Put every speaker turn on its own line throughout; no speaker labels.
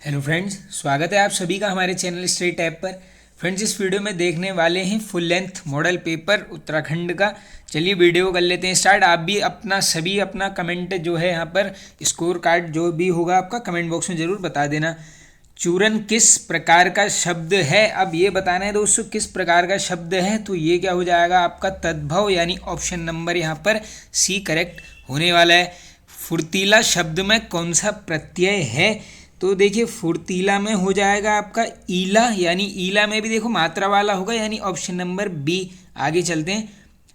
Hello friends, स्वागत है आप सभी का हमारे चैनल स्टडी टैब पर। फ्रेंड्स, इस वीडियो में देखने वाले हैं full length model paper Uttarakhand का। चलिए वीडियो कर लेते हैं स्टार्ट। आप भी अपना कमेंट जो है यहाँ पर स्कोर कार्ड जो भी होगा आपका कमेंट बॉक्स में ज़रूर बता देना। चूरन किस प्रकार का शब्द है? अब ये बताना है दोस्तों किस प्रकार का शब्द है, तो ये क्या हो जाएगा आपका तद्भव, यानी ऑप्शन नंबर यहाँ पर सी करेक्ट होने वाला है। फुर्तीला शब्द में कौन सा प्रत्यय है? तो देखिए फुर्तीला में हो जाएगा आपका ईला, यानी ईला में भी देखो मात्रा वाला होगा, यानी ऑप्शन नंबर बी। आगे चलते हैं।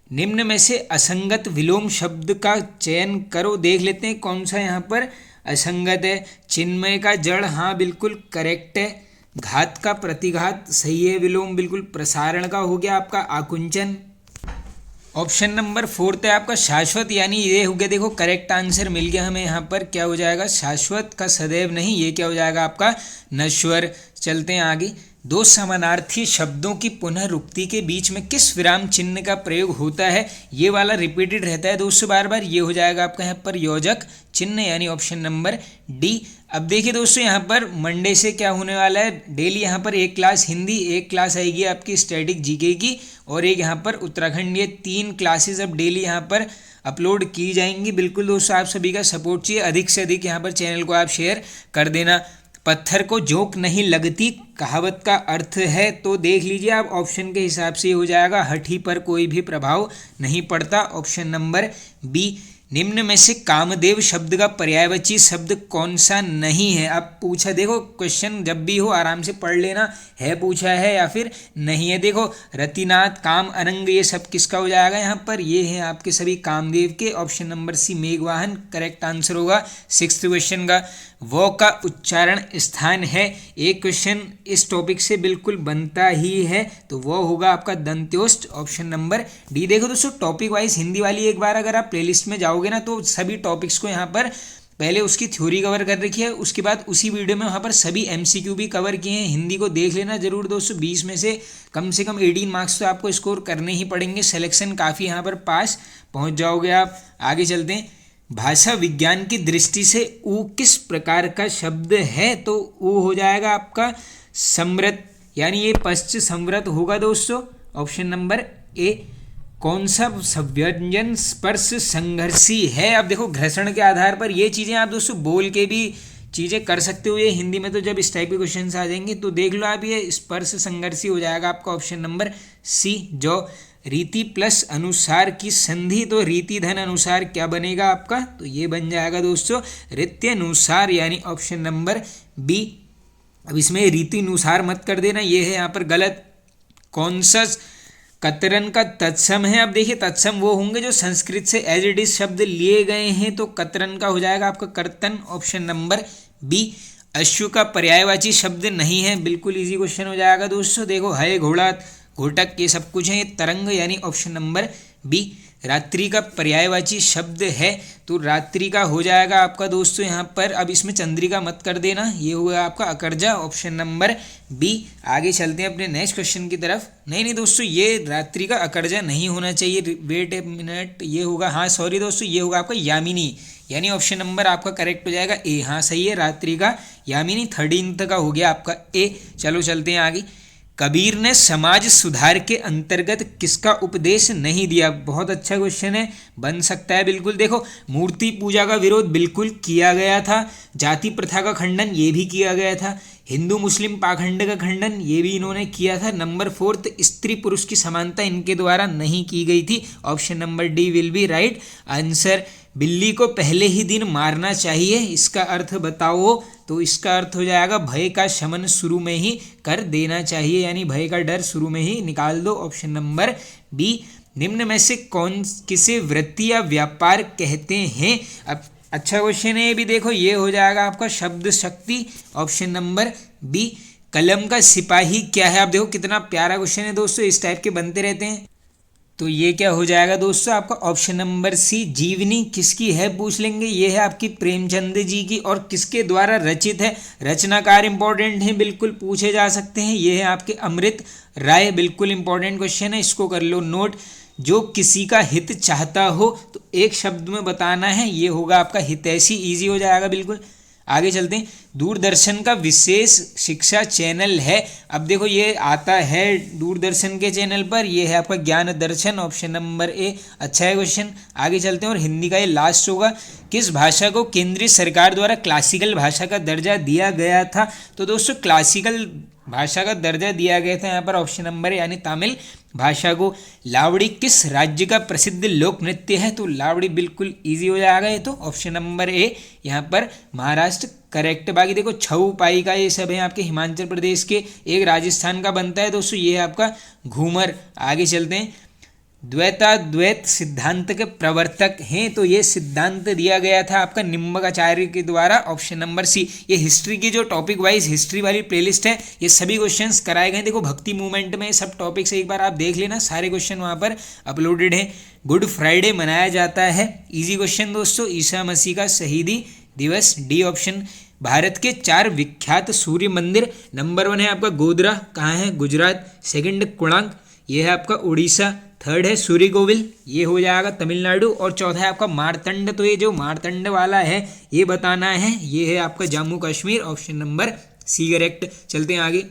निम्न में से असंगत विलोम शब्द का चयन करो। देख लेते हैं कौन सा यहाँ पर असंगत है। चिन्मय का जड़, हाँ बिल्कुल करेक्ट है। घात का प्रतिघात सही है विलोम बिल्कुल। प्रसारण का हो गया आपका आकुंचन। ऑप्शन नंबर 4 है आपका शाश्वत, यानी ये हो गया देखो करेक्ट आंसर मिल गया हमें यहाँ पर। क्या हो जाएगा? शाश्वत का सदैव नहीं, ये क्या हो जाएगा आपका नश्वर। चलते हैं आगे। दो समानार्थी शब्दों की पुनरुक्ति के बीच में किस विराम चिन्ह का प्रयोग होता है? ये वाला रिपीटेड रहता है दोस्तों बार बार। ये हो जाएगा आपका यहाँ पर योजक चिन्ह, यानी ऑप्शन नंबर डी। अब देखिए दोस्तों यहाँ पर मंडे से क्या होने वाला है, डेली यहाँ पर एक क्लास हिंदी, एक क्लास आएगी आपकी स्टैटिक जीके की, और एक यहाँ पर उत्तराखंड। ये 3 क्लासेस अब डेली यहाँ पर अपलोड की जाएंगी। बिल्कुल दोस्तों आप सभी का सपोर्ट चाहिए, अधिक से अधिक यहाँ पर चैनल को आप शेयर कर देना। पत्थर को जोंक नहीं लगती कहावत का अर्थ है, तो देख लीजिए आप ऑप्शन के हिसाब से हो जाएगा हठी पर कोई भी प्रभाव नहीं पड़ता, ऑप्शन नंबर बी। निम्न में से कामदेव शब्द का पर्यायवाची शब्द कौन सा नहीं है? अब पूछा देखो क्वेश्चन जब भी हो आराम से पढ़ लेना, है पूछा है या फिर नहीं है। देखो रतिनाथ, काम, अनंग, ये सब किसका हो जाएगा यहाँ पर? ये है आपके सभी कामदेव के। ऑप्शन नंबर सी मेघवाहन करेक्ट आंसर होगा 6th क्वेश्चन का। वो का उच्चारण स्थान है, एक क्वेश्चन इस टॉपिक से बिल्कुल बनता ही है, तो वो होगा आपका दंत्योष्ट, ऑप्शन नंबर डी। देखो दोस्तों टॉपिक वाइज हिंदी वाली एक बार अगर आप प्लेलिस्ट में जाओगे ना, तो सभी टॉपिक्स को यहाँ पर पहले उसकी थ्योरी कवर कर रखी है, उसके बाद उसी वीडियो में वहाँ पर सभी एमसीक्यू भी कवर किए हैं। हिंदी को देख लेना जरूर दोस्तों। 20 में से कम 18 मार्क्स तो आपको स्कोर करने ही पड़ेंगे। सिलेक्शन काफ़ी यहाँ पर पास पहुँच जाओगे आप। आगे चलते हैं। भाषा विज्ञान की दृष्टि से ऊ किस प्रकार का शब्द है? तो ऊ हो जाएगा आपका समृत, यानी ये पश्च समृत होगा दोस्तों, ऑप्शन नंबर ए। कौन सा व्यंजन स्पर्श संघर्षी है? अब देखो घर्षण के आधार पर ये चीज़ें आप दोस्तों बोल के भी चीज़ें कर सकते हो, ये हिंदी में तो जब इस टाइप के क्वेश्चन आ जाएंगे तो देख लो आप, ये स्पर्श संघर्षी हो जाएगा आपका ऑप्शन नंबर सी। जो रीति प्लस अनुसार की संधि, तो रीति धन अनुसार क्या बनेगा आपका? तो ये बन जाएगा दोस्तों रीति अनुसार, यानी ऑप्शन नंबर बी। अब इसमें रीति अनुसार मत कर देना, ये है यहाँ पर गलत। कौन सा कतरन का तत्सम है? अब देखिए तत्सम वो होंगे जो संस्कृत से एज इट इज शब्द लिए गए हैं, तो कतरन का हो जाएगा आपका कर्तन, ऑप्शन नंबर बी। अश्व का पर्यायवाची शब्द नहीं है, बिल्कुल इजी क्वेश्चन हो जाएगा दोस्तों। देखो है घोड़ा, घोटक, ये सब कुछ है। ये तरंग, यानी ऑप्शन नंबर बी। रात्रि का पर्यायवाची शब्द है, तो रात्रि का हो जाएगा आपका दोस्तों यहाँ पर, अब इसमें चंद्रिका मत कर देना, ये हुआ आपका अकर्जा, ऑप्शन नंबर बी। आगे चलते हैं अपने नेक्स्ट क्वेश्चन की तरफ। नहीं दोस्तों, ये रात्रि का अकर्जा नहीं होना चाहिए, वेट ए मिनट, ये होगा, हाँ सॉरी दोस्तों, ये होगा आपका यामिनी, यानी ऑप्शन नंबर आपका करेक्ट हो जाएगा ए। हाँ सही है, रात्रि का यामिनी 13th का हो गया आपका ए। चलो चलते हैं आगे। कबीर ने समाज सुधार के अंतर्गत किसका उपदेश नहीं दिया? बहुत अच्छा क्वेश्चन है, बन सकता है बिल्कुल। देखो मूर्ति पूजा का विरोध बिल्कुल किया गया था, जाति प्रथा का खंडन ये भी किया गया था, हिंदू मुस्लिम पाखंड का खंडन ये भी इन्होंने किया था। नंबर 4 स्त्री पुरुष की समानता इनके द्वारा नहीं की गई थी, option number D will be right answer. बिल्ली को पहले ही दिन मारना चाहिए, इसका अर्थ बताओ? तो इसका अर्थ हो जाएगा भय का शमन शुरू में ही कर देना चाहिए, यानी भय का डर शुरू में ही निकाल दो, ऑप्शन नंबर बी। निम्न में से कौन किसे वृत्ति या व्यापार कहते हैं? अब अच्छा क्वेश्चन है ये भी। देखो ये हो जाएगा आपका शब्द शक्ति, ऑप्शन नंबर बी। कलम का सिपाही क्या है? आप देखो कितना प्यारा क्वेश्चन है दोस्तों, इस टाइप के बनते रहते हैं। तो ये क्या हो जाएगा दोस्तों आपका ऑप्शन नंबर सी। जीवनी किसकी है पूछ लेंगे, ये है आपकी प्रेमचंद जी की, और किसके द्वारा रचित है? रचनाकार इंपॉर्टेंट है, बिल्कुल पूछे जा सकते हैं। ये है आपके अमृत राय, बिल्कुल इंपॉर्टेंट क्वेश्चन है, इसको कर लो नोट। जो किसी का हित चाहता हो, तो एक शब्द में बताना है, ये होगा आपका हितैषी, इजी हो जाएगा बिल्कुल। आगे चलते हैं। दूरदर्शन का विशेष शिक्षा चैनल है। अब देखो ये आता है दूरदर्शन के चैनल पर, ये है आपका ज्ञान दर्शन, ऑप्शन नंबर ए अच्छा है क्वेश्चन। आगे चलते हैं और हिंदी का ये लास्ट होगा। किस भाषा को केंद्रीय सरकार द्वारा क्लासिकल भाषा का दर्जा दिया गया था? तो दोस्तों क्लासिकल भाषा का दर्जा दिया गया था यहाँ पर ऑप्शन नंबर ए यानी तमिल भाषा को। लावड़ी किस राज्य का प्रसिद्ध लोक नृत्य है? तो लावड़ी बिल्कुल इजी हो जाएगा ये, तो ऑप्शन नंबर ए यहाँ पर महाराष्ट्र करेक्ट। बाकी देखो छऊ पाई का ये सब है आपके हिमाचल प्रदेश के, एक राजस्थान का बनता है दोस्तों, ये है आपका घूमर। आगे चलते हैं। द्वैताद्वैत सिद्धांत के प्रवर्तक हैं, तो ये सिद्धांत दिया गया था आपका निम्बकाचार्य के द्वारा, ऑप्शन नंबर सी। ये हिस्ट्री की जो टॉपिक वाइज हिस्ट्री वाली प्लेलिस्ट है, ये सभी क्वेश्चंस कराए गए। देखो भक्ति मूवमेंट में सब टॉपिक्स एक बार आप देख लेना, सारे क्वेश्चन वहाँ पर अपलोडेड हैं। गुड फ्राइडे मनाया जाता है, इजी क्वेश्चन दोस्तों, ईसा मसीह का शहीदी दिवस, डी ऑप्शन। भारत के 4 विख्यात सूर्य मंदिर, नंबर 1 है आपका गोधरा, कहाँ है? गुजरात। सेकंड कोणार्क, ये है आपका उड़ीसा। थर्ड है सूर्य कोविल, ये हो जाएगा तमिलनाडु। और चौथा है आपका मारतंड, तो ये जो मारतंड वाला है ये बताना है, ये है आपका Jammu Kashmir, option number C correct. चलते हैं आगे।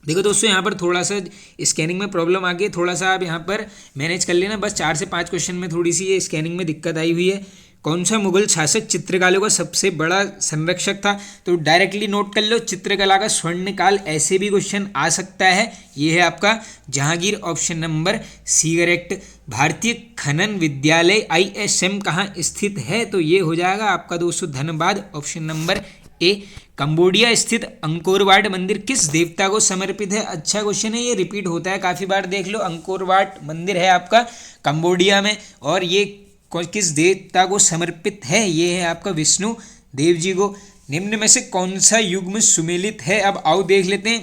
देखो दोस्तों यहाँ पर थोड़ा सा स्कैनिंग में प्रॉब्लम आ गई, थोड़ा सा आप यहाँ पर मैनेज कर लेना, बस 4 से 5 क्वेश्चन में थोड़ी सी ये स्कैनिंग में दिक्कत आई हुई है। कौन सा मुगल शासक चित्रकालों का सबसे बड़ा संरक्षक था? तो डायरेक्टली नोट कर लो, चित्रकला का स्वर्णकाल, ऐसे भी क्वेश्चन आ सकता है। ये है आपका Jahangir, option number C correct. भारतीय खनन विद्यालय ISM कहाँ स्थित है? तो ये हो जाएगा आपका दोस्तों Dhanbad, option number A. Cambodia स्थित अंकोर वाट मंदिर किस देवता को समर्पित है? अच्छा क्वेश्चन है, ये रिपीट होता है काफ़ी बार, देख लो। अंकोर वाट मंदिर है आपका कंबोडिया में, और ये किस देवता को समर्पित है? ये है आपका विष्णु देव जी को। निम्न में से कौन सा युग्म सुमेलित है? अब आओ देख लेते हैं।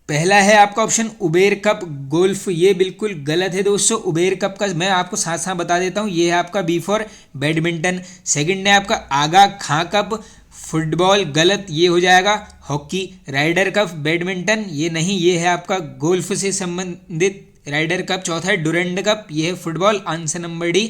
पहला है आपका ऑप्शन उबेर कप गोल्फ, ये बिल्कुल गलत है दोस्तों। उबेर कप का मैं आपको साथ साथ बता देता हूँ, ये है आपका बी फॉर बैडमिंटन। सेकंड है आपका आगा खां कप फुटबॉल, गलत, ये हो जाएगा हॉकी। राइडर कप बैडमिंटन, ये नहीं, ये है आपका गोल्फ से संबंधित राइडर कप। चौथा है डुरंड कप, ये है football, answer number D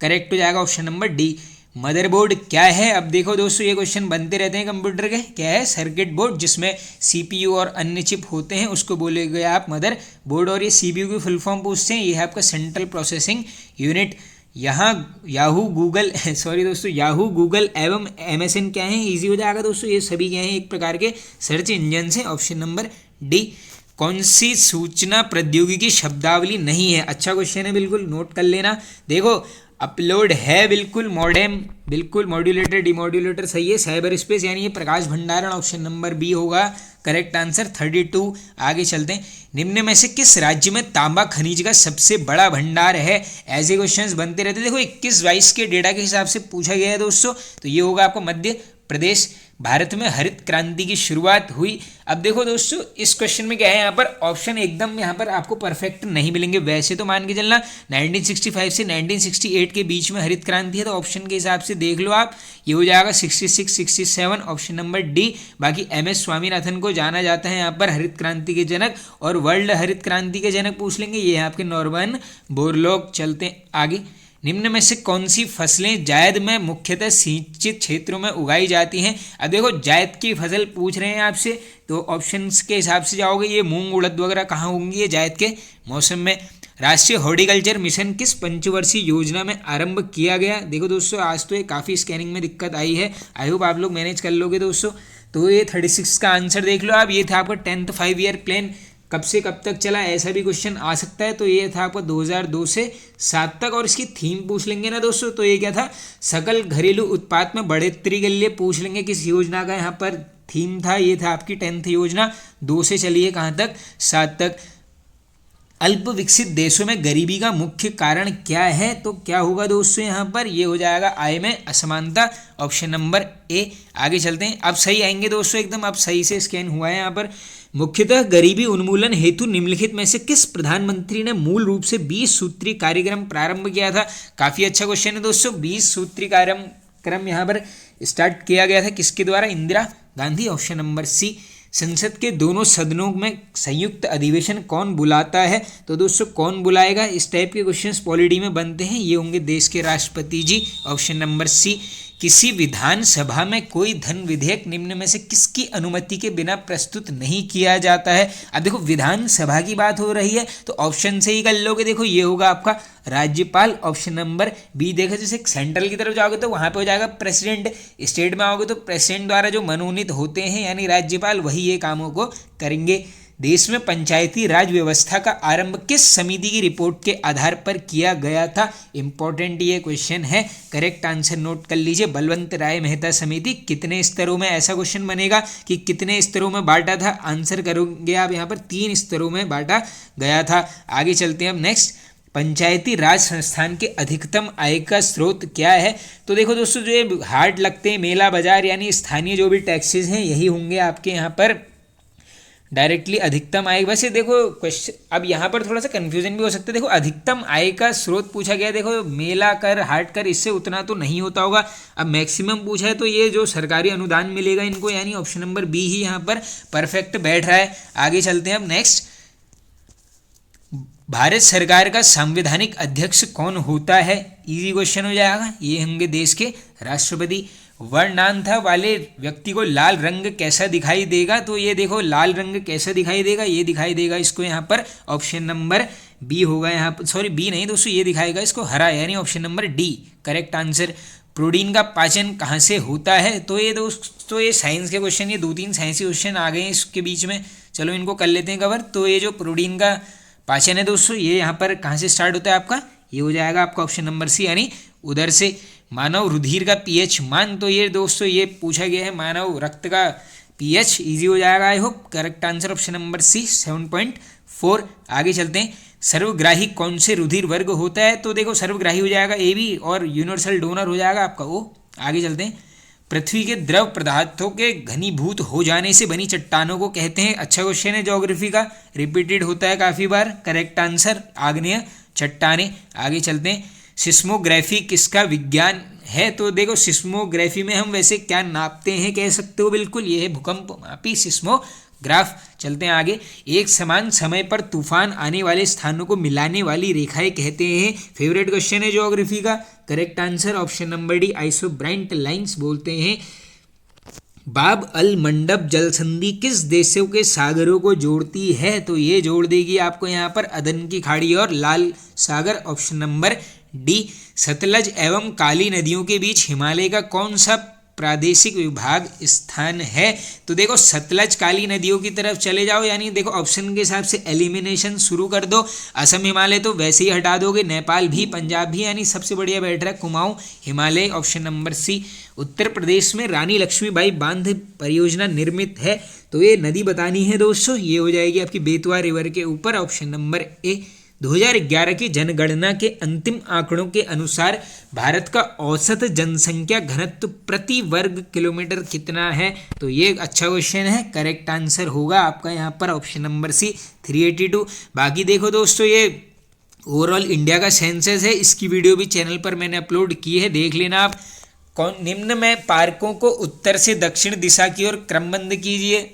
correct हो जाएगा, ऑप्शन नंबर डी। मदरबोर्ड क्या है? अब देखो दोस्तों ये क्वेश्चन बनते रहते हैं कंप्यूटर के, क्या है? सर्किट बोर्ड, जिसमें CPU और अन्य चिप होते हैं उसको बोलेगे आप मदर बोर्ड, और ये CPU की फुल फॉर्म पूछते हैं, ये है आपका सेंट्रल प्रोसेसिंग यूनिट। यहाँ याहू गूगल सॉरी दोस्तों, याहू गूगल एवं MSN क्या है? इजी हो जाएगा दोस्तों, ये सभी क्या हैं? एक प्रकार के सर्च इंजन से, ऑप्शन नंबर डी। कौन सी सूचना प्रौद्योगिकी शब्दावली नहीं है? अच्छा क्वेश्चन है, बिल्कुल नोट कर लेना। देखो अपलोड है बिल्कुल, मॉडेम बिल्कुल, मॉड्यूलेटर डिमॉड्यूलेटर सही है। साइबर स्पेस यानी ये प्रकाश भंडारण, ऑप्शन नंबर बी होगा करेक्ट आंसर 32। आगे चलते हैं। निम्न में से किस राज्य में तांबा खनिज का सबसे बड़ा भंडार है? ऐसे क्वेश्चंस बनते रहते हैं। देखो 21-22 के डेटा के हिसाब से पूछा गया है दोस्तों, तो ये होगा आपको मध्य प्रदेश। भारत में हरित क्रांति की शुरुआत हुई। अब देखो दोस्तों इस क्वेश्चन में क्या है, यहाँ पर ऑप्शन एकदम यहाँ पर आपको परफेक्ट नहीं मिलेंगे। वैसे तो मान के चलना 1965 से 1968 के बीच में हरित क्रांति है, तो ऑप्शन के हिसाब से देख लो आप, ये हो जाएगा 66, 67, ऑप्शन नंबर डी। बाकी MS स्वामीनाथन को जाना जाता है यहाँ पर हरित क्रांति के जनक, और वर्ल्ड हरित क्रांति के जनक पूछ लेंगे, ये है आपके नॉर्मन बोरलॉग। चलते हैं आगे। निम्न में से कौन सी फसलें जायद में मुख्यतः सिंचित क्षेत्रों में उगाई जाती हैं? अब देखो जायद की फसल पूछ रहे हैं आपसे, तो ऑप्शंस के हिसाब से जाओगे, ये मूंग उड़द वगैरह कहाँ होंगी ये जायद के मौसम में। राष्ट्रीय हॉर्टिकल्चर मिशन किस पंचवर्षीय योजना में आरंभ किया गया? देखो दोस्तों आज तो ये काफ़ी स्कैनिंग में दिक्कत आई है, आई होप आप लोग मैनेज कर लोगे दोस्तों। तो ये 36 का आंसर देख लो आप, ये था आपका 10th 5 ईयर प्लान कब से कब तक चला, ऐसा भी क्वेश्चन आ सकता है। तो ये था आपका 2002 से 7 तक, और इसकी थीम पूछ लेंगे ना दोस्तों, तो ये क्या था? सकल घरेलू उत्पाद में बढ़ोतरी के लिए पूछ लेंगे किस योजना का यहाँ पर थीम था। ये था आपकी 10th योजना, 2 से चली है कहाँ तक? 7 तक। अल्प विकसित देशों में गरीबी का मुख्य कारण क्या है? तो क्या होगा दोस्तों यहाँ पर? ये हो जाएगा आय में असमानता, ऑप्शन नंबर ए। आगे चलते हैं, अब सही आएंगे दोस्तों एकदम, अब सही से स्कैन हुआ है यहाँ पर। मुख्यतः गरीबी उन्मूलन हेतु निम्नलिखित में से किस प्रधानमंत्री ने मूल रूप से 20 सूत्री कार्यक्रम प्रारंभ किया था? काफ़ी अच्छा क्वेश्चन है दोस्तों। 20 सूत्री कार्यक्रम यहाँ पर स्टार्ट किया गया था किसके द्वारा? Indira Gandhi, option number C. संसद के दोनों सदनों में संयुक्त अधिवेशन कौन बुलाता है? तो दोस्तों कौन बुलाएगा? इस टाइप के क्वेश्चंस पॉलिटी में बनते हैं, ये होंगे देश के राष्ट्रपति जी, ऑप्शन नंबर सी। किसी विधानसभा में कोई धन विधेयक निम्न में से किसकी अनुमति के बिना प्रस्तुत नहीं किया जाता है। अब देखो विधानसभा की बात हो रही है तो ऑप्शन से ही कर लोगे। देखो ये होगा आपका राज्यपाल, ऑप्शन नंबर बी। देखो जैसे सेंट्रल की तरफ जाओगे तो वहां पे हो जाएगा प्रेसिडेंट, स्टेट में आओगे तो प्रेसिडेंट द्वारा जो मनोनीत होते हैं यानी राज्यपाल वही ये कामों को करेंगे। देश में पंचायती राज व्यवस्था का आरंभ किस समिति की रिपोर्ट के आधार पर किया गया था। इंपॉर्टेंट ये क्वेश्चन है, करेक्ट आंसर नोट कर लीजिए, बलवंत राय मेहता समिति। कितने स्तरों में, ऐसा क्वेश्चन बनेगा कि कितने स्तरों में बांटा था, आंसर करोगे आप यहाँ पर 3 स्तरों में बांटा गया था। आगे चलते हैं अब नेक्स्ट, पंचायती राज संस्थान के अधिकतम आय का स्रोत क्या है। तो देखो दोस्तों जो ये हाट लगते हैं, मेला बाजार यानी स्थानीय जो भी टैक्सेस हैं यही होंगे आपके यहाँ पर डायरेक्टली अधिकतम आय। वैसे देखो क्वेश्चन अब यहाँ पर थोड़ा सा कंफ्यूजन भी हो सकता है। देखो अधिकतम आय का स्रोत पूछा गया, देखो मेला कर, हाट कर, इससे उतना तो नहीं होता होगा। अब मैक्सिमम पूछा है तो ये जो सरकारी अनुदान मिलेगा इनको, यानी ऑप्शन नंबर बी ही यहाँ पर परफेक्ट बैठ रहा है। आगे चलते हैं अब नेक्स्ट, भारत सरकार का संवैधानिक अध्यक्ष कौन होता है। इजी क्वेश्चन हो जाएगा, ये होंगे देश के राष्ट्रपति। वर्णांधा वाले व्यक्ति को लाल रंग कैसा दिखाई देगा। तो ये देखो लाल रंग कैसा दिखाई देगा, ये दिखाई देगा इसको यहाँ पर ऑप्शन नंबर बी होगा यहाँ पर, सॉरी बी नहीं दोस्तों, ये दिखाएगा इसको हरा, यानी option number D correct answer. Protein का पाचन कहाँ से होता है। तो ये दोस्तों ये साइंस के क्वेश्चन, ये 2-3 साइंसी क्वेश्चन आ गए हैं इसके बीच में, चलो इनको कर लेते हैं कवर। तो ये जो प्रोटीन का पाचन है दोस्तों, ये यहाँ पर कहाँ से स्टार्ट होता है आपका, ये हो जाएगा आपका ऑप्शन नंबर सी, यानी उधर से। मानव रुधिर का पीएच मान, तो ये दोस्तों ये पूछा गया है मानव रक्त का पीएच, इजी हो जाएगा I hope, correct answer option number C 7.4। आगे चलते हैं, सर्वग्राही कौन से रुधिर वर्ग होता है। तो देखो सर्वग्राही हो जाएगा ए बी, और यूनिवर्सल डोनर हो जाएगा आपका ओ। आगे चलते हैं, पृथ्वी के द्रव पदार्थों के घनीभूत हो जाने से बनी चट्टानों को कहते हैं। अच्छा क्वेश्चन है ज्योग्राफी का, रिपीटेड होता है काफ़ी बार, करेक्ट आंसर आग्नेय चट्टानें। आगे चलते हैं, सिस्मोग्राफी किसका विज्ञान है। तो देखो सिस्मोग्राफी में हम वैसे क्या नापते हैं कह सकते हो, बिल्कुल ये है भूकंप मापी सिस्मोग्राफ। चलते हैं आगे, एक समान समय पर तूफान आने वाले स्थानों को मिलाने वाली रेखाएं कहते हैं। फेवरेट क्वेश्चन है ज्योग्राफी का, correct answer option number D isobront lines बोलते हैं। बाब अल मंडब जल संधि किस देशों के सागरों को जोड़ती है। तो ये जोड़ देगी आपको यहाँ पर अदन की खाड़ी और लाल सागर, ऑप्शन नंबर डी। सतलज एवं काली नदियों के बीच हिमालय का कौन सा प्रादेशिक विभाग स्थान है। तो देखो सतलज काली नदियों की तरफ चले जाओ, यानी देखो ऑप्शन के हिसाब से एलिमिनेशन शुरू कर दो। असम हिमालय तो वैसे ही हटा दोगे, नेपाल भी, पंजाब भी, यानी सबसे बढ़िया बैठ रहा है Kumaon Himalaya, option number C. Uttar Pradesh में रानी लक्ष्मीबाई बांध परियोजना निर्मित है। तो ये नदी बतानी है दोस्तों, ये हो जाएगी आपकी बेतवा रिवर के ऊपर, ऑप्शन नंबर ए। 2011 की जनगणना के अंतिम आंकड़ों के अनुसार भारत का औसत जनसंख्या घनत्व प्रति वर्ग किलोमीटर कितना है। तो ये अच्छा क्वेश्चन है, करेक्ट आंसर होगा आपका यहाँ पर ऑप्शन नंबर सी 382। बाकी देखो दोस्तों ये ओवरऑल इंडिया का सेंसस है, इसकी वीडियो भी चैनल पर मैंने अपलोड की है, देख लेना आप। कौन निम्न में पार्कों को उत्तर से दक्षिण दिशा की ओर क्रमबद्ध कीजिए।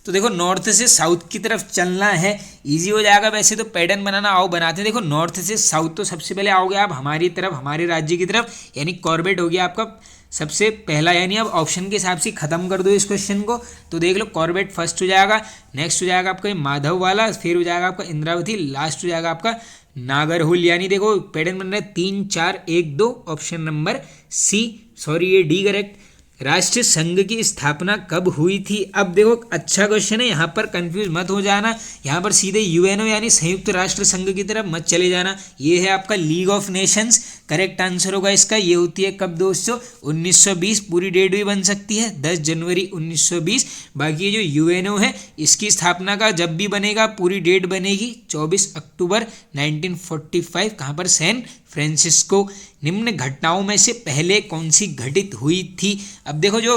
तो देखो नॉर्थ से साउथ की तरफ चलना है, इजी हो जाएगा। वैसे तो पैटर्न बनाना आओ बनाते हैं। देखो नॉर्थ से साउथ, तो सबसे पहले आओगे आप हमारी तरफ, हमारे राज्य की तरफ, यानी कॉर्बेट हो गया आपका सबसे पहला, यानी अब ऑप्शन के हिसाब से खत्म कर दो इस क्वेश्चन को। तो देख लो कॉर्बेट फर्स्ट हो जाएगा, नेक्स्ट हो जाएगा आपका माधव वाला, फिर हो जाएगा आपका इंद्रावती, लास्ट हो जाएगा आपका नागरहुल। यानी देखो पैटर्न बन रहा है 3 4 1 2, ऑप्शन नंबर सी, सॉरी ये डी करेक्ट। राष्ट्रीय संघ की स्थापना कब हुई थी। अब देखो अच्छा क्वेश्चन है, यहाँ पर कंफ्यूज मत हो जाना, यहाँ पर सीधे यूएनओ यानी संयुक्त राष्ट्र संघ की तरफ मत चले जाना। ये है आपका league of Nations, correct answer होगा इसका। ये होती है कब दोस्तों, 1920, पूरी डेट भी बन सकती है 10 जनवरी 1920। बाकी ये जो यूएनओ है इसकी स्थापना का जब भी बनेगा पूरी डेट बनेगी 24 अक्टूबर 1945, कहाँ पर, सैन फ्रांसिस्को। निम्न घटनाओं में से पहले कौन सी घटित हुई थी। अब देखो जो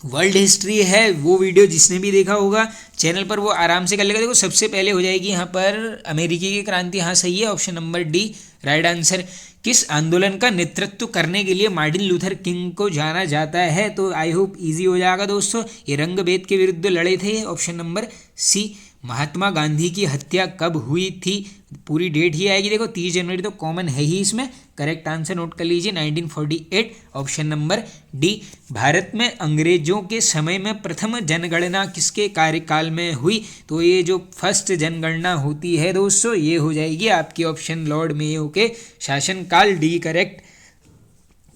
वर्ल्ड हिस्ट्री है वो वीडियो जिसने भी देखा होगा चैनल पर वो आराम से कर लेगा। देखो सबसे पहले हो जाएगी यहाँ पर अमेरिकी की क्रांति, हाँ सही है, option number D right answer. किस आंदोलन का नेतृत्व करने के लिए मार्टिन लूथर किंग को जाना जाता है। तो आई होप इजी हो जाएगा दोस्तों, ये रंग भेद के विरुद्ध लड़े थे, ऑप्शन नंबर सी। महात्मा गांधी की हत्या कब हुई थी, पूरी डेट ही आएगी। देखो 30 जनवरी तो कॉमन है ही इसमें। करेक्ट आंसर नोट कर लीजिए 1948, ऑप्शन नंबर डी। भारत में अंग्रेजों के समय में प्रथम जनगणना किसके कार्यकाल में हुई, तो ये जो फर्स्ट जनगणना होती है दोस्तों ये हो जाएगी आपकी ऑप्शन लॉर्ड मेयो के शासनकाल, डी करेक्ट।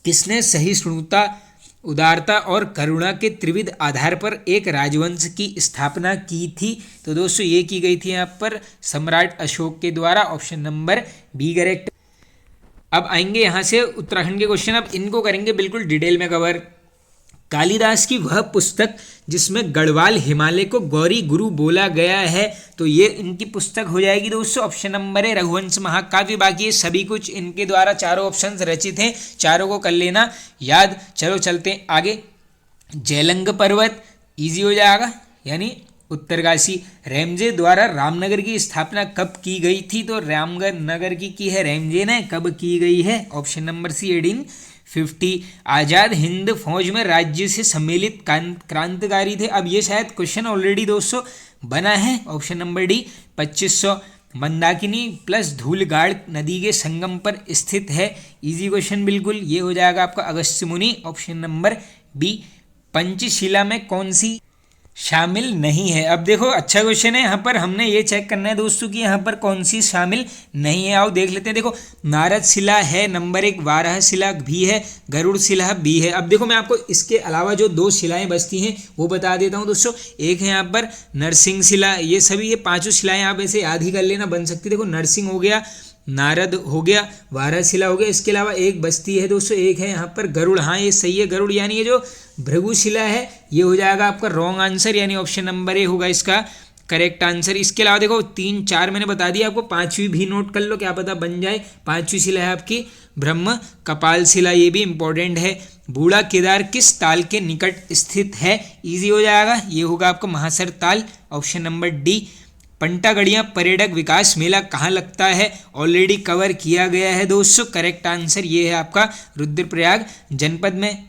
किसने सहिष्णुता, उदारता और करुणा के त्रिविध आधार पर एक राजवंश की स्थापना की थी, तो दोस्तों ये की गई थी यहाँ पर सम्राट अशोक के द्वारा, ऑप्शन नंबर बी करेक्ट। अब आएंगे यहाँ से उत्तराखंड के क्वेश्चन, अब इनको करेंगे बिल्कुल डिटेल में कवर। कालिदास की वह पुस्तक जिसमें गढ़वाल हिमालय को गौरी गुरु बोला गया है, तो ये इनकी पुस्तक हो जाएगी दोस्तों, ऑप्शन नंबर है रघुवंश महाकाव्य। बाकी ये सभी कुछ इनके द्वारा चारों ऑप्शंस रचित हैं, चारों को कर लेना याद। चलो चलते हैं आगे। जैलंग पर्वत इजी हो जाएगा, यानी उत्तरकाशी। रेमजे द्वारा रामनगर की स्थापना कब की गई थी, तो रामनगर की है रेमजे ने, कब की गई है, ऑप्शन नंबर सी 1850। आज़ाद हिंद फौज में राज्य से सम्मिलित क्रांतिकारी थे, अब ये शायद क्वेश्चन ऑलरेडी दोस्तों बना है, option number D 2500। Mandakini plus Dhulgad नदी के संगम पर स्थित है, इजी क्वेश्चन बिल्कुल, ये हो जाएगा आपका अगस्त्य मुनि, ऑप्शन नंबर बी। पंचशिला में कौन सी शामिल नहीं है, अब देखो अच्छा क्वेश्चन है, यहाँ पर हमने ये चेक करना है दोस्तों कि यहाँ पर कौन सी शामिल नहीं है। आओ देख लेते हैं। देखो नारद शिला है नंबर 1, वाराह शिला भी है, गरुड़ शिला भी है। अब देखो मैं आपको इसके अलावा जो 2 शिलाएं बचती हैं वो बता देता हूँ दोस्तों। एक है यहाँ पर नरसिंह शिला, ये सभी ये 5 शिलाएं आप ऐसे याद ही कर लेना, बन सकती। देखो नरसिंह हो गया, नारद हो गया, वाराशिला हो गया, इसके अलावा एक बस्ती है दोस्तों, एक है यहाँ पर गरुड़। हाँ ये सही है गरुड़, यानी ये जो भृगुशिला है ये हो जाएगा आपका रॉन्ग आंसर, यानी ऑप्शन नंबर ए होगा इसका करेक्ट आंसर। इसके अलावा देखो 3 4 मैंने बता दिया आपको, 5वीं भी नोट कर लो, क्या पता बन जाए। 5वीं शिला है आपकी ब्रह्म कपाल शिला, ये भी इंपॉर्टेंट है। बूढ़ा केदार किस ताल के निकट स्थित है, इजी हो जाएगा, ये होगा आपका महासर ताल, ऑप्शन नंबर डी। पंटागढ़िया पर्यटक विकास मेला कहाँ लगता है, ऑलरेडी कवर किया गया है दोस्तों, करेक्ट आंसर ये है आपका रुद्रप्रयाग जनपद में।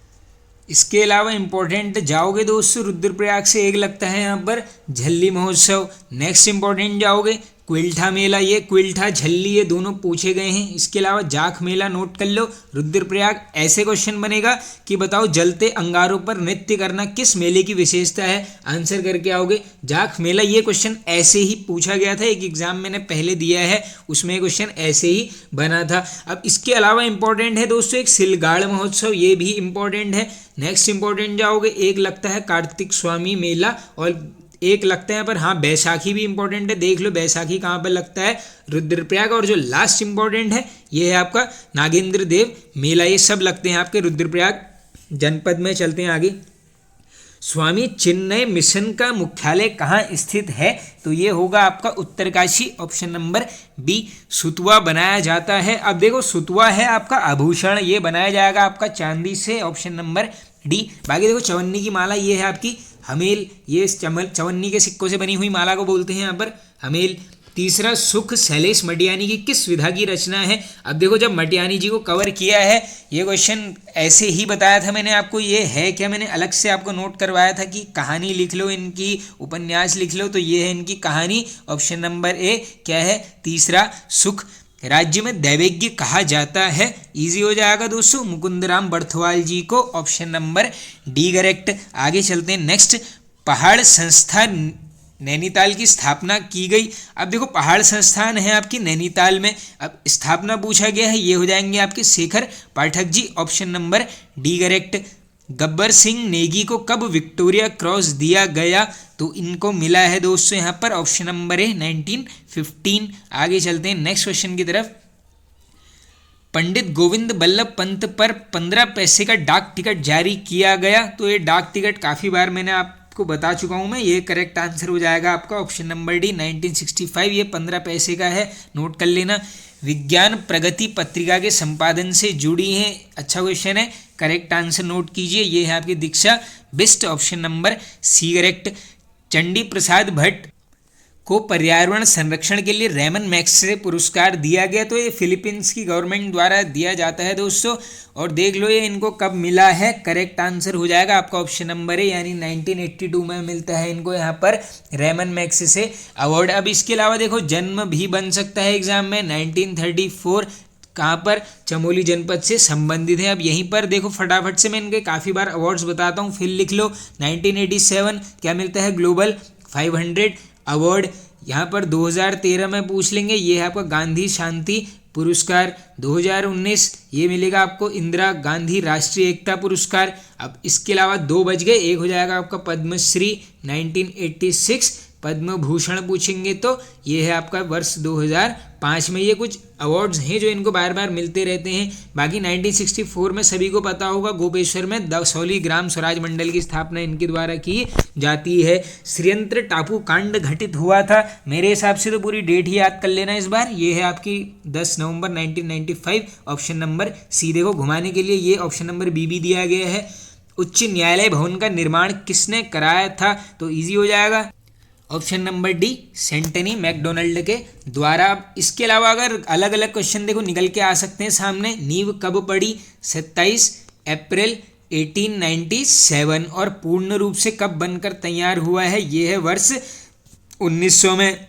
इसके अलावा इंपॉर्टेंट जाओगे दोस्तों, रुद्रप्रयाग से एक लगता है यहाँ पर झल्ली महोत्सव। नेक्स्ट इंपॉर्टेंट जाओगे क्विल्ठा मेला, ये क्विल्ठा झल्ली ये दोनों पूछे गए हैं। इसके अलावा जाख मेला नोट कर लो, रुद्रप्रयाग। ऐसे क्वेश्चन बनेगा कि बताओ जलते अंगारों पर नृत्य करना किस मेले की विशेषता है, आंसर करके आओगे जाख मेला। ये क्वेश्चन ऐसे ही पूछा गया था, एक एग्जाम मैंने पहले दिया है उसमें क्वेश्चन ऐसे ही बना था। अब इसके अलावा इंपॉर्टेंट है दोस्तों एक सिलगाड़ महोत्सव, ये भी इंपॉर्टेंट है। नेक्स्ट इंपॉर्टेंट जाओगे, एक लगता है कार्तिक स्वामी मेला, और एक लगता है पर हाँ बैसाखी भी इंपॉर्टेंट है, देख लो बैसाखी कहाँ पर लगता है, रुद्रप्रयाग। और जो लास्ट इंपॉर्टेंट है ये है आपका नागेंद्र देव मेला, ये सब लगते हैं आपके रुद्रप्रयाग जनपद में। चलते हैं आगे। स्वामी चिन्मय मिशन का मुख्यालय कहाँ स्थित है, तो ये होगा आपका उत्तरकाशी, ऑप्शन नंबर बी। सुतुआ बनाया जाता है, अब देखो सुतुआ है आपका आभूषण, ये बनाया जाएगा आपका चांदी से, ऑप्शन नंबर डी। बाकी देखो चवन्नी की माला ये है आपकी हमेल, ये चवन्नी के सिक्कों से बनी हुई माला को बोलते हैं यहाँ पर हमेल। तीसरा सुख शैलेश मटियानी की किस विधा की रचना है, अब देखो जब मटियानी जी को कवर किया है ये क्वेश्चन ऐसे ही बताया था मैंने आपको, ये है क्या मैंने अलग से आपको नोट करवाया था कि कहानी लिख लो इनकी, उपन्यास लिख लो, तो ये है इनकी कहानी, ऑप्शन नंबर ए क्या है तीसरा सुख। राज्य में दैवेज्ञ कहा जाता है, इजी हो जाएगा दोस्तों मुकुंदराम बर्थवाल जी को, ऑप्शन नंबर डी करेक्ट। आगे चलते हैं नेक्स्ट। पहाड़ संस्था नैनीताल की स्थापना की गई, अब देखो पहाड़ संस्थान है आपकी नैनीताल में, अब स्थापना पूछा गया है, ये हो जाएंगे आपके Shekhar Pathak ji, option number D correct. Gabbar Singh Negi को कब विक्टोरिया क्रॉस दिया गया, तो इनको मिला है दोस्तों यहाँ पर, ऑप्शन नंबर है 1915। आगे चलते हैं नेक्स्ट क्वेश्चन की तरफ। पंडित गोविंद बल्लभ पंत पर 15 पैसे का डाक टिकट जारी किया गया, तो ये डाक टिकट काफ़ी बार मैंने आपको बता चुका हूँ मैं, ये करेक्ट आंसर हो जाएगा आपका ऑप्शन नंबर डी 1965, ये 15 पैसे का है, नोट कर लेना। विज्ञान प्रगति पत्रिका के संपादन से जुड़ी हैं, अच्छा क्वेश्चन है, करेक्ट आंसर नोट कीजिए, ये है आपकी Diksha Bisht, option number C correct. Chandi Prasad Bhatt को पर्यावरण संरक्षण के लिए रेमन मैग्सेसे पुरस्कार दिया गया। तो ये फिलीपींस की गवर्नमेंट द्वारा दिया जाता है दोस्तों। और देख लो ये इनको कब मिला है, करेक्ट आंसर हो जाएगा आपका ऑप्शन नंबर है, यानी 1982 में मिलता है इनको यहाँ पर रेमन मैग्सेसे अवार्ड। अब इसके अलावा देखो जन्म भी बन सकता है एग्जाम में, 1934 कहाँ पर, चमोली जनपद से संबंधित है। अब यहीं पर देखो फटाफट से मैं इनके काफ़ी बार अवार्ड्स बताता हूँ, फिर लिख लो। 1987 क्या मिलता है, ग्लोबल 500 अवार्ड। यहाँ पर 2013 में पूछ लेंगे, ये है आपका गांधी शांति पुरस्कार। 2019 ये मिलेगा आपको इंदिरा गांधी राष्ट्रीय एकता पुरस्कार। अब इसके अलावा 2 बज गए, एक हो जाएगा आपका पद्मश्री 1986। पद्म भूषण पूछेंगे तो ये है आपका वर्ष 2005 में। ये कुछ अवार्ड्स हैं जो इनको बार बार मिलते रहते हैं। बाकी 1964 में सभी को पता होगा गोपेश्वर में दसौली ग्राम स्वराज मंडल की स्थापना इनके द्वारा की जाती है। श्रीयंत्र टापू कांड घटित हुआ था, मेरे हिसाब से तो पूरी डेट ही याद कर लेना इस बार। ये है आपकी 10 नवंबर 1995, ऑप्शन नंबर सी। देखो घुमाने के लिए ये ऑप्शन नंबर बी भी दिया गया है। उच्च न्यायालय भवन का निर्माण किसने कराया था, तो ईजी हो जाएगा ऑप्शन नंबर डी, सेंटनी मैकडोनल्ड के द्वारा। अब इसके अलावा अगर अलग अलग क्वेश्चन देखो निकल के आ सकते हैं सामने। नींव कब पड़ी, 27 अप्रैल 1897। और पूर्ण रूप से कब बनकर तैयार हुआ है, ये है वर्ष 1900 में।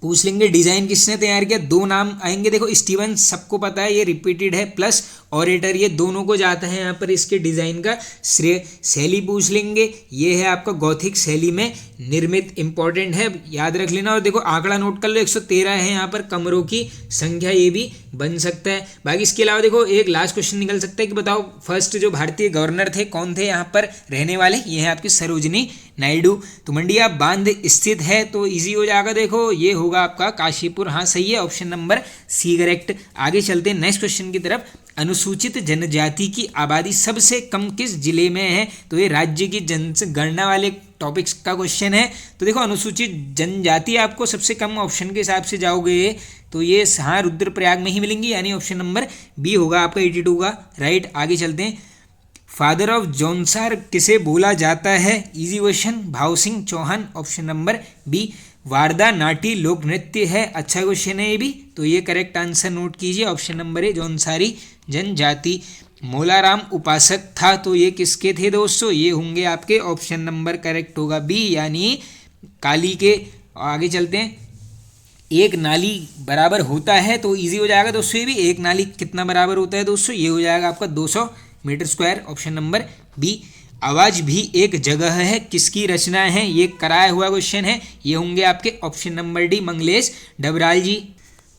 पूछ लेंगे डिजाइन किसने तैयार किया, 2 नाम आएंगे। देखो स्टीवन सबको पता है, ये रिपीटेड है, प्लस ऑरेटर, ये दोनों को जाता है यहाँ पर इसके डिजाइन का श्रेय। शैली पूछ लेंगे, ये है आपका गॉथिक शैली में निर्मित, इंपॉर्टेंट है, याद रख लेना। और देखो आंकड़ा नोट कर लो, 113 है यहाँ पर कमरों की संख्या, ये भी बन सकता है। बाकी इसके अलावा देखो एक लास्ट क्वेश्चन निकल सकता है कि बताओ फर्स्ट जो भारतीय गवर्नर थे कौन थे यहाँ पर रहने वाले, ये है आपकी सरोजनी नायडू। तो मंडिया बांध स्थित है, तो इजी हो जाएगा। देखो ये होगा आपका काशीपुर, हाँ सही है, ऑप्शन नंबर सी करेक्ट। आगे चलते हैं नेक्स्ट क्वेश्चन की तरफ। अनुसूचित जनजाति की आबादी सबसे कम किस जिले में है, तो ये राज्य की जनगणना वाले टॉपिक्स का क्वेश्चन है। तो देखो अनुसूचित जनजाति आपको सबसे कम ऑप्शन के हिसाब से जाओगे तो ये हाँ रुद्रप्रयाग में ही मिलेंगी, यानी ऑप्शन नंबर बी होगा आपका 82 का राइट। आगे चलते हैं। फादर ऑफ जौनसार किसे बोला जाता है, easy question, Bhav Singh Chauhan, option number B. Barada Nati लोक नृत्य है, अच्छा क्वेश्चन है ये भी, तो ये करेक्ट आंसर नोट कीजिए, ऑप्शन नंबर ए जौनसारी जनजाति। मोलाराम उपासक था, तो ये किसके थे दोस्तों, ये होंगे आपके ऑप्शन नंबर करेक्ट होगा बी, यानी काली के। आगे चलते हैं। एक नाली बराबर होता है, तो इजी हो जाएगा दोस्तों ये भी। एक नाली कितना बराबर होता है दोस्तों, ये हो जाएगा आपका 200 meter square, option number B. आवाज भी एक जगह है, किसकी रचना है, ये कराया हुआ क्वेश्चन है, ये होंगे आपके option number D, Manglesh Dabral ji.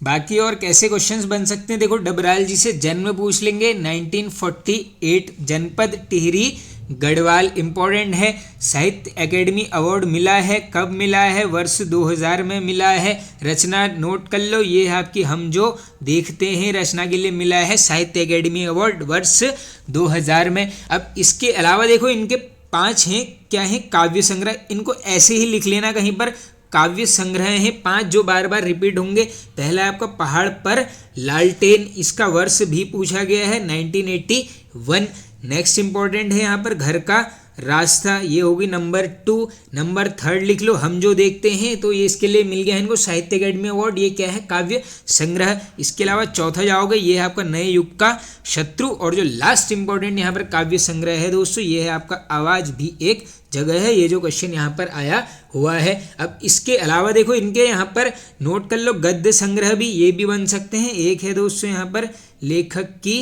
बाकी और कैसे क्वेश्चंस बन सकते हैं, देखो डबराल जी से जन्म पूछ लेंगे, 1948, जनपद टिहरी गढ़वाल, इंपॉर्टेंट है। साहित्य एकेडमी अवार्ड मिला है, कब मिला है, वर्ष 2000 में मिला है। रचना नोट कर लो, ये है आपकी हम जो देखते हैं, रचना के लिए मिला है साहित्य एकेडमी अवार्ड वर्ष 2000 में। अब इसके अलावा देखो इनके 5 हैं, क्या है, काव्य संग्रह, इनको ऐसे ही लिख लेना कहीं पर, काव्य संग्रह हैं 5 जो बार बार रिपीट होंगे। पहला है आपका पहाड़ पर लालटेन, इसका वर्ष भी पूछा गया है 1981। नेक्स्ट इंपॉर्टेंट है यहाँ पर घर का रास्ता, ये होगी नंबर 2। नंबर 3 लिख लो, हम जो देखते हैं, तो ये इसके लिए मिल गया है इनको साहित्य अकेडमी अवार्ड, ये क्या है, काव्य संग्रह। इसके अलावा चौथा जाओगे, ये है आपका नए युग का शत्रु। और जो लास्ट इंपॉर्टेंट यहाँ पर काव्य संग्रह है दोस्तों, ये है आपका आवाज भी एक जगह है, ये जो क्वेश्चन यहाँ पर आया हुआ है। अब इसके अलावा देखो इनके यहाँ पर नोट कर लो, गद्य संग्रह भी, ये भी बन सकते हैं। एक है दोस्तों यहाँ पर लेखक की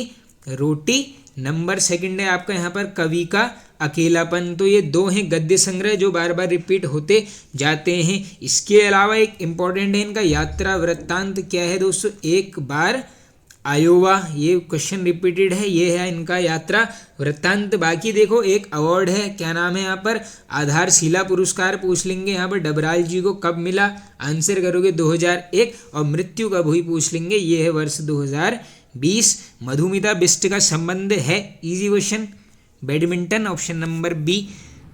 रोटी, नंबर 2 है आपका यहाँ पर कवि का अकेलापन। तो ये 2 हैं गद्य संग्रह जो बार बार रिपीट होते जाते हैं। इसके अलावा एक इम्पॉर्टेंट है इनका यात्रा वृत्तांत, क्या है दोस्तों, एक बार आयोवा, ये क्वेश्चन रिपीटेड है, ये है इनका यात्रा वृत्तांत। बाकी देखो एक अवार्ड है, क्या नाम है यहाँ पर, आधारशिला पुरस्कार पूछ लेंगे यहाँ पर डबराल जी को कब मिला, आंसर करोगे 2001। और मृत्यु कब हुई पूछ लेंगे, ये है वर्ष 2020। मधुमिता बिष्ट का संबंध है, easy question, badminton, option number B.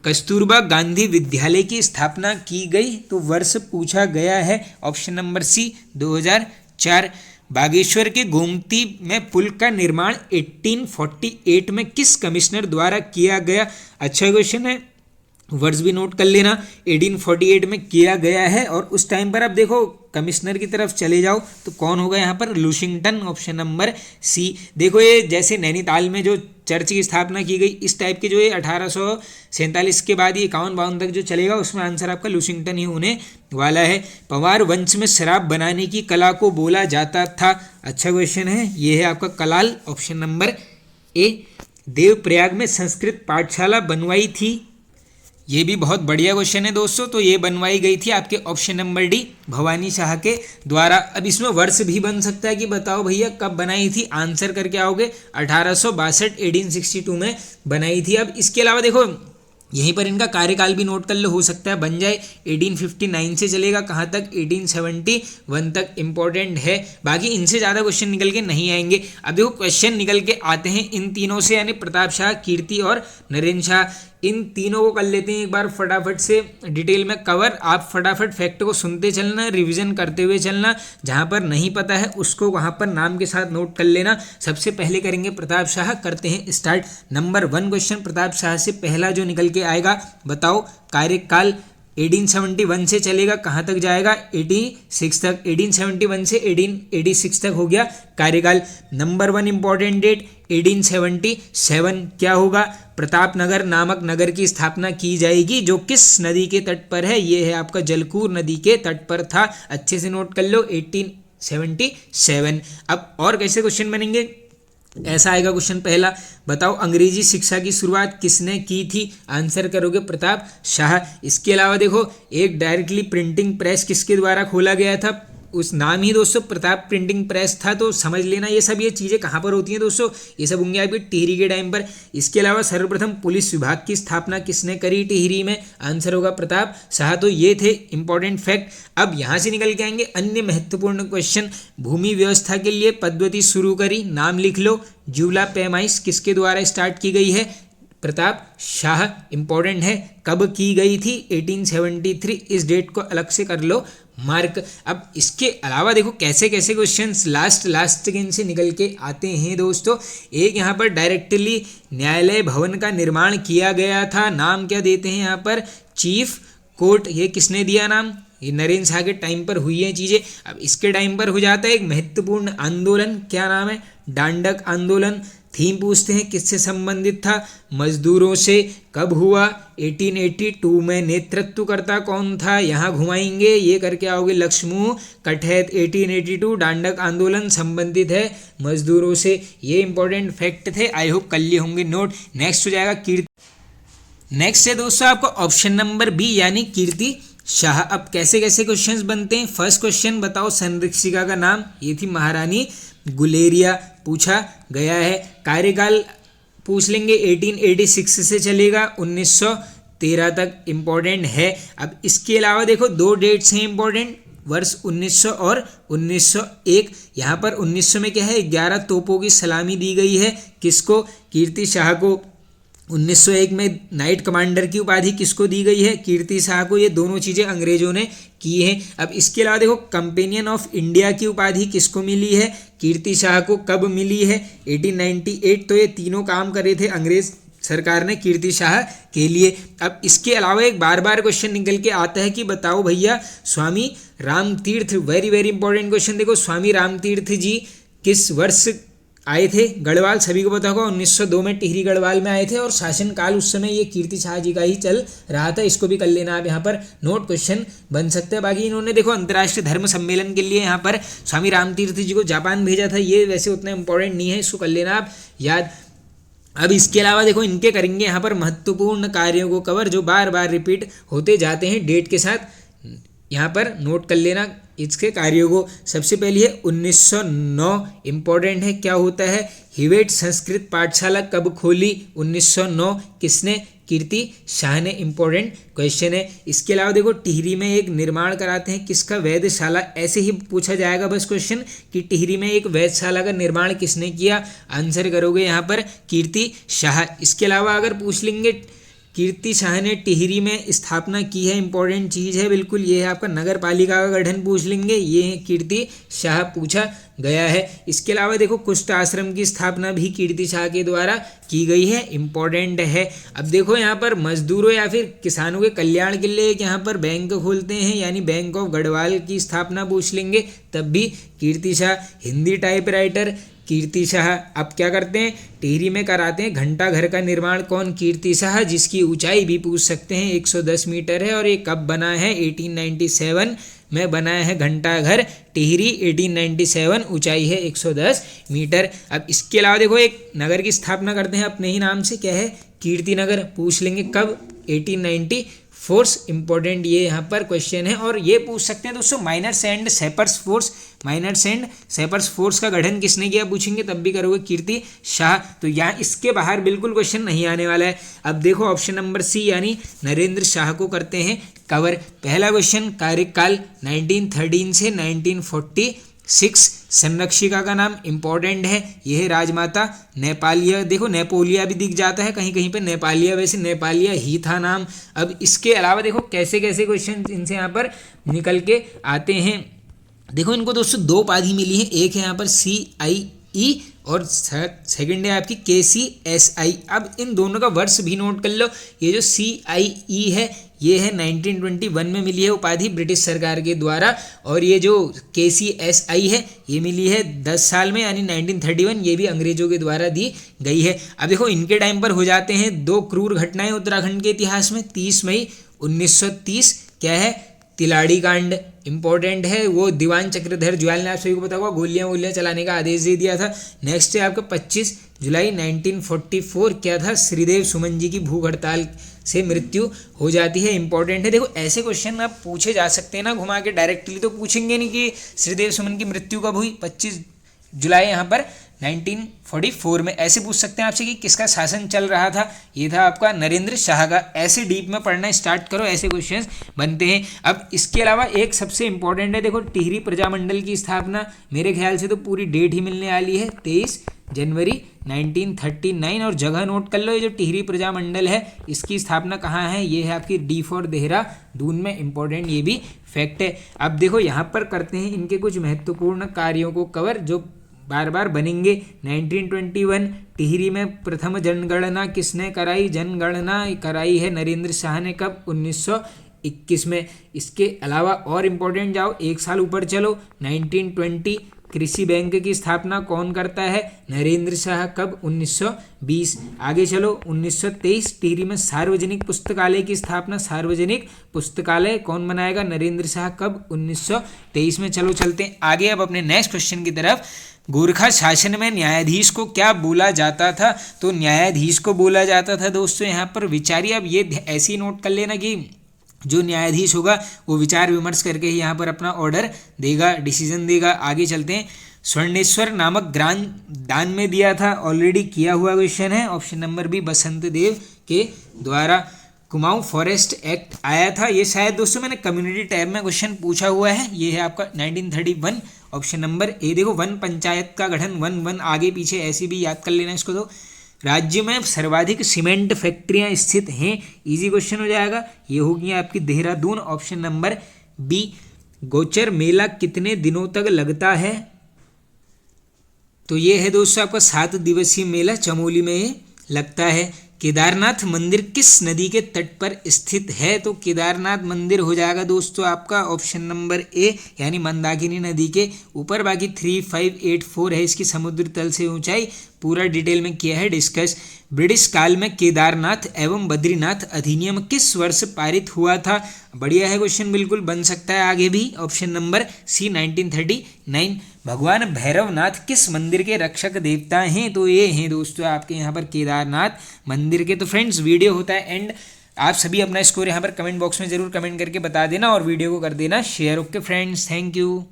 Kasturba Gandhi विद्यालय की स्थापना की गई, तो वर्ष पूछा गया है, ऑप्शन नंबर सी 2004। बागेश्वर के गोमती में पुल का निर्माण 1848 में किस कमिश्नर द्वारा किया गया, अच्छा क्वेश्चन है। वर्ष भी नोट कर लेना, 1848 में किया गया है। और उस टाइम पर अब देखो कमिश्नर की तरफ चले जाओ तो कौन होगा यहाँ पर, लुशिंगटन, ऑप्शन नंबर सी। देखो ये जैसे नैनीताल में जो चर्च की स्थापना की गई, इस टाइप के जो ये 1847 के बाद ये 51-52 तक जो चलेगा, उसमें आंसर आपका लुशिंगटन ही होने वाला है। पंवार वंश में शराब बनाने की कला को बोला जाता था, अच्छा क्वेश्चन है, ये है आपका Kalal, option number A. Devprayag में संस्कृत पाठशाला बनवाई थी, ये भी बहुत बढ़िया क्वेश्चन है दोस्तों, तो ये बनवाई गई थी आपके option number D, Bhavani Shah के द्वारा। अब इसमें वर्ष भी बन सकता है कि बताओ भैया कब बनाई थी, आंसर करके आओगे 1862, 1862 में बनाई थी। अब इसके अलावा देखो यहीं पर इनका कार्यकाल भी नोट कर लो, हो सकता है बन जाए, 1859 से चलेगा कहाँ तक, 1871 तक, इंपॉर्टेंट है। बाकी इनसे ज़्यादा क्वेश्चन निकल के नहीं आएंगे। अब देखो क्वेश्चन निकल के आते हैं इन तीनों से, यानी प्रताप शाह, कीर्ति और नरेंद्र शाह, इन तीनों को कर लेते हैं एक बार फटाफट से डिटेल में कवर। आप फटाफट फैक्ट को सुनते चलना, रिवीजन करते हुए चलना, जहाँ पर नहीं पता है उसको वहाँ पर नाम के साथ नोट कर लेना। सबसे पहले करेंगे प्रताप शाह, करते हैं start. Number 1 question Pratap Shah से पहला जो निकल के आएगा, बताओ कार्यकाल 1871 से चलेगा कहाँ तक जाएगा, 86 तक, 1871 से 1886 तक हो गया कार्यकाल। नंबर 1 इंपॉर्टेंट डेट 1877, क्या होगा, प्रतापनगर नामक नगर की स्थापना की जाएगी, जो किस नदी के तट पर है, ये है आपका जलकूर नदी के तट पर था, अच्छे से नोट कर लो, 1877। अब और कैसे क्वेश्चन बनेंगे, ऐसा आएगा क्वेश्चन पहला, बताओ अंग्रेजी शिक्षा की शुरुआत किसने की थी, आंसर करोगे प्रताप शाह। इसके अलावा देखो एक डायरेक्टली प्रिंटिंग प्रेस किसके द्वारा खोला गया था, उस नाम ही दोस्तों प्रताप प्रिंटिंग प्रेस था, तो समझ लेना ये सब ये चीज़ें कहाँ पर होती हैं दोस्तों, ये सब होंगे आपके टिहरी के टाइम पर। इसके अलावा सर्वप्रथम पुलिस विभाग की स्थापना किसने करी टिहरी में, आंसर होगा प्रताप शाह। तो ये थे इंपॉर्टेंट फैक्ट। अब यहाँ से निकल के आएंगे अन्य महत्वपूर्ण क्वेश्चन, भूमि व्यवस्था के लिए पद्धति शुरू करी, नाम लिख लो, जूला पैमाइश किसके द्वारा स्टार्ट की गई है, प्रताप शाह, इंपॉर्टेंट है। कब की गई थी, 1873, इस डेट को अलग से कर लो मार्क। अब इसके अलावा देखो कैसे कैसे क्वेश्चंस लास्ट सेकेंड से निकल के आते हैं दोस्तों। एक यहाँ पर डायरेक्टली न्यायालय भवन का निर्माण किया गया था, नाम क्या देते हैं यहाँ पर, चीफ कोर्ट, ये किसने दिया नाम, ये नरेंद्र शाह के टाइम पर हुई हैं चीज़ें। अब इसके टाइम पर हो जाता है एक महत्वपूर्ण आंदोलन, क्या नाम है, दांडक आंदोलन। थीम पूछते हैं किससे संबंधित था, मजदूरों से। कब हुआ, 1882 में। नेतृत्वकर्ता कौन था, यहाँ घुमाएंगे, ये करके आओगे लक्ष्मू कठैत। 1882 दांडक आंदोलन संबंधित है मजदूरों से, ये इंपॉर्टेंट फैक्ट थे, आई होप कर लिए होंगे नोट। नेक्स्ट हो जाएगा कीर्ति, नेक्स्ट है दोस्तों आपको ऑप्शन नंबर बी यानी कीर्ति शाह। अब कैसे कैसे क्वेश्चंस बनते हैं, फर्स्ट क्वेश्चन बताओ संरक्षिका का नाम, ये थी महारानी गुलेरिया, पूछा गया है। कार्यकाल पूछ लेंगे, 1886 से चलेगा 1913 तक, इम्पोर्टेंट है। अब इसके अलावा देखो दो डेट्स हैं इम्पोर्टेंट, वर्ष 1900 और 1901। यहाँ पर 1900 में क्या है, 11 तोपों की सलामी दी गई है, किसको, कीर्ति शाह को। 1901 में नाइट कमांडर की उपाधि किसको दी गई है, कीर्ति शाह को। ये दोनों चीज़ें अंग्रेजों ने की हैं। अब इसके अलावा देखो कंपेनियन ऑफ इंडिया की उपाधि किसको मिली है, कीर्ति शाह को। कब मिली है, 1898। तो ये तीनों काम करे थे अंग्रेज सरकार ने कीर्ति शाह के लिए। अब इसके अलावा एक बार बार क्वेश्चन निकल के आता है कि बताओ भैया Swami Ramtirth, very very important question. देखो स्वामी रामतीर्थ जी किस वर्ष आए थे गढ़वाल, सभी को पता होगा 1902 में टिहरी गढ़वाल में आए थे, और शासनकाल उस समय ये कीर्ति शाह जी का ही चल रहा था। इसको भी कर लेना आप यहाँ पर नोट, क्वेश्चन बन सकता है। बाकी इन्होंने देखो अंतर्राष्ट्रीय धर्म सम्मेलन के लिए यहाँ पर स्वामी रामतीर्थ जी को जापान भेजा था, ये वैसे उतना इंपॉर्टेंट नहीं है, इसको कर लेना आप याद। अब इसके अलावा देखो इनके करेंगे यहाँ पर महत्वपूर्ण कार्यों को कवर, जो बार बार रिपीट होते जाते हैं डेट के साथ, यहाँ पर नोट कर लेना इसके कार्यों को। सबसे पहले है 1909, इंपॉर्टेंट है, क्या होता है, हिवेट संस्कृत पाठशाला कब खोली, 1909, किसने, कीर्ति शाह ने, इंपॉर्टेंट क्वेश्चन है। इसके अलावा देखो टिहरी में एक निर्माण कराते हैं, किसका, वैधशाला। ऐसे ही पूछा जाएगा बस क्वेश्चन कि टिहरी में एक वैधशाला का निर्माण किसने किया, आंसर करोगे यहाँ पर कीर्ति शाह। इसके अलावा अगर पूछ लेंगे कीर्ति शाह ने टिहरी में स्थापना की है, इंपॉर्टेंट चीज़ है बिल्कुल, ये है आपका नगर पालिका का गठन पूछ लेंगे, ये कीर्ति शाह पूछा गया है। इसके अलावा देखो कुष्ठ आश्रम की स्थापना भी कीर्ति शाह के द्वारा की गई है, इंपॉर्टेंट है। अब देखो यहाँ पर मजदूरों या फिर किसानों के कल्याण के लिए यहाँ पर बैंक खोलते हैं, यानी बैंक ऑफ गढ़वाल की स्थापना पूछ लेंगे, तब भी कीर्ति शाह। हिंदी टाइपराइटर कीर्ति शाह। अब क्या करते हैं, टिहरी में कराते हैं घंटा घर का निर्माण, कौन, कीर्ति शाह, जिसकी ऊंचाई भी पूछ सकते हैं 110 मीटर है, और ये कब बना है, 1897 में बनाया है घंटा घर टिहरी, 1897, ऊंचाई है 110 मीटर। अब इसके अलावा देखो एक नगर की स्थापना करते हैं अपने ही नाम से, क्या है, कीर्ति नगर, पूछ लेंगे कब, 1894, इंपॉर्टेंट ये यहाँ पर क्वेश्चन है। और ये पूछ सकते हैं दोस्तों miners and sappers force, miners and sappers force का गठन किसने किया पूछेंगे, तब भी करोगे कीर्ति शाह। तो यहाँ इसके बाहर बिल्कुल क्वेश्चन नहीं आने वाला है। अब देखो ऑप्शन नंबर सी यानी नरेंद्र शाह को करते हैं कवर। पहला क्वेश्चन, कार्यकाल 1913 से 1946, संरक्षिका का नाम इंपॉर्टेंट है, यह है राजमाता नेपालिया। देखो नेपोलिया भी दिख जाता है कहीं कहीं पे, नेपालिया, वैसे नेपालिया ही था नाम। अब इसके अलावा देखो कैसे कैसे क्वेश्चन इनसे यहाँ पर निकल के आते हैं। देखो इनको दोस्तों दो उपाधि मिली है, एक है यहाँ पर CIE और सेकंड है आपकी KCSI। अब इन दोनों का वर्ष भी नोट कर लो। ये जो CIE है ये है 1921 में मिली है उपाधि ब्रिटिश सरकार के द्वारा, और ये जो KCSI है ये मिली है 10 साल में यानी 1931, ये भी अंग्रेजों के द्वारा दी गई है। अब देखो इनके टाइम पर हो जाते हैं दो क्रूर घटनाएं उत्तराखंड के इतिहास में। 30 मई 1930 क्या है, तिलाड़ी कांड, इंपॉर्टेंट है, वो दीवान चक्रधर जुयाल ने, आप सभी को पता होगा, गोलियां चलाने का आदेश दे दिया था। नेक्स्ट है आपका 25 जुलाई 1944, क्या था, श्रीदेव सुमन जी की भूख हड़ताल से मृत्यु हो जाती है, इंपॉर्टेंट है। देखो ऐसे क्वेश्चन आप पूछे जा सकते हैं ना घुमा के, डायरेक्टली तो पूछेंगे नहीं कि श्रीदेव सुमन की मृत्यु कब हुई, 25 जुलाई यहाँ पर 1944 में। ऐसे पूछ सकते हैं आपसे कि किसका शासन चल रहा था, ये था आपका नरेंद्र शाह का। ऐसे डीप में पढ़ना स्टार्ट करो, ऐसे क्वेश्चंस बनते हैं। अब इसके अलावा एक सबसे इंपॉर्टेंट है, देखो टिहरी प्रजामंडल की स्थापना मेरे ख्याल से तो पूरी डेट ही मिलने वाली है, 23 जनवरी 1939, और जगह नोट कर लो, ये जो टिहरी प्रजामंडल है इसकी स्थापना कहाँ है, ये है आपकी D फॉर देहरादून में, इंपॉर्टेंट ये भी फैक्ट है। अब देखो यहाँ पर करते हैं इनके कुछ महत्वपूर्ण कार्यों को कवर जो बार बार बनेंगे। 1921 टिहरी में प्रथम जनगणना किसने कराई, जनगणना कराई है नरेंद्र शाह ने, कब, 1921 में। इसके अलावा और इम्पोर्टेंट जाओ एक साल ऊपर चलो, 1920 कृषि बैंक की स्थापना कौन करता है, नरेंद्र शाह, कब, 1920। आगे चलो 1923 टिहरी में सार्वजनिक पुस्तकालय की स्थापना, सार्वजनिक पुस्तकालय कौन बनाएगा, नरेंद्र शाह, कब, 1923 में। चलो चलते हैं आगे अब अपने नेक्स्ट क्वेश्चन की तरफ। गोरखा शासन में न्यायाधीश को क्या बोला जाता था, तो न्यायाधीश को बोला जाता था दोस्तों यहाँ पर विचारी। अब ये ऐसे ही नोट कर लेना कि जो न्यायाधीश होगा वो विचार विमर्श करके ही यहाँ पर अपना ऑर्डर देगा, डिसीजन देगा। आगे चलते हैं, स्वर्णेश्वर नामक ग्राम दान में दिया था, ऑलरेडी किया हुआ क्वेश्चन है, ऑप्शन नंबर बी, बसंत देव के द्वारा। कुमाऊं फॉरेस्ट एक्ट आया था, ये शायद दोस्तों मैंने कम्युनिटी टैब में क्वेश्चन पूछा हुआ है, ये है आपका 1931, ऑप्शन नंबर ए। देखो वन पंचायत का गठन, वन आगे पीछे ऐसे भी याद कर लेना इसको। तो राज्य में सर्वाधिक सीमेंट फैक्ट्रियां स्थित हैं, इजी क्वेश्चन हो जाएगा, ये होगी आपकी देहरादून, ऑप्शन नंबर बी। गोचर मेला कितने दिनों तक लगता है, तो ये है दोस्तों आपका 7 दिवसीय मेला चमोली में ये लगता है। केदारनाथ मंदिर किस नदी के तट पर स्थित है, तो केदारनाथ मंदिर हो जाएगा दोस्तों आपका ऑप्शन नंबर ए, यानी मंदाकिनी नदी के ऊपर। बाकी 3584 है इसकी समुद्र तल से ऊंचाई, पूरा डिटेल में किया है डिस्कस। ब्रिटिश काल में केदारनाथ एवं बद्रीनाथ अधिनियम किस वर्ष पारित हुआ था, बढ़िया है क्वेश्चन, बिल्कुल बन सकता है आगे भी, ऑप्शन नंबर सी, 1939। भगवान भैरवनाथ किस मंदिर के रक्षक देवता हैं, तो ये हैं दोस्तों आपके यहाँ पर केदारनाथ मंदिर के। तो फ्रेंड्स वीडियो होता है एंड, आप सभी अपना स्कोर यहाँ पर कमेंट बॉक्स में जरूर कमेंट करके बता देना और वीडियो को कर देना share. Okay friends, thank you.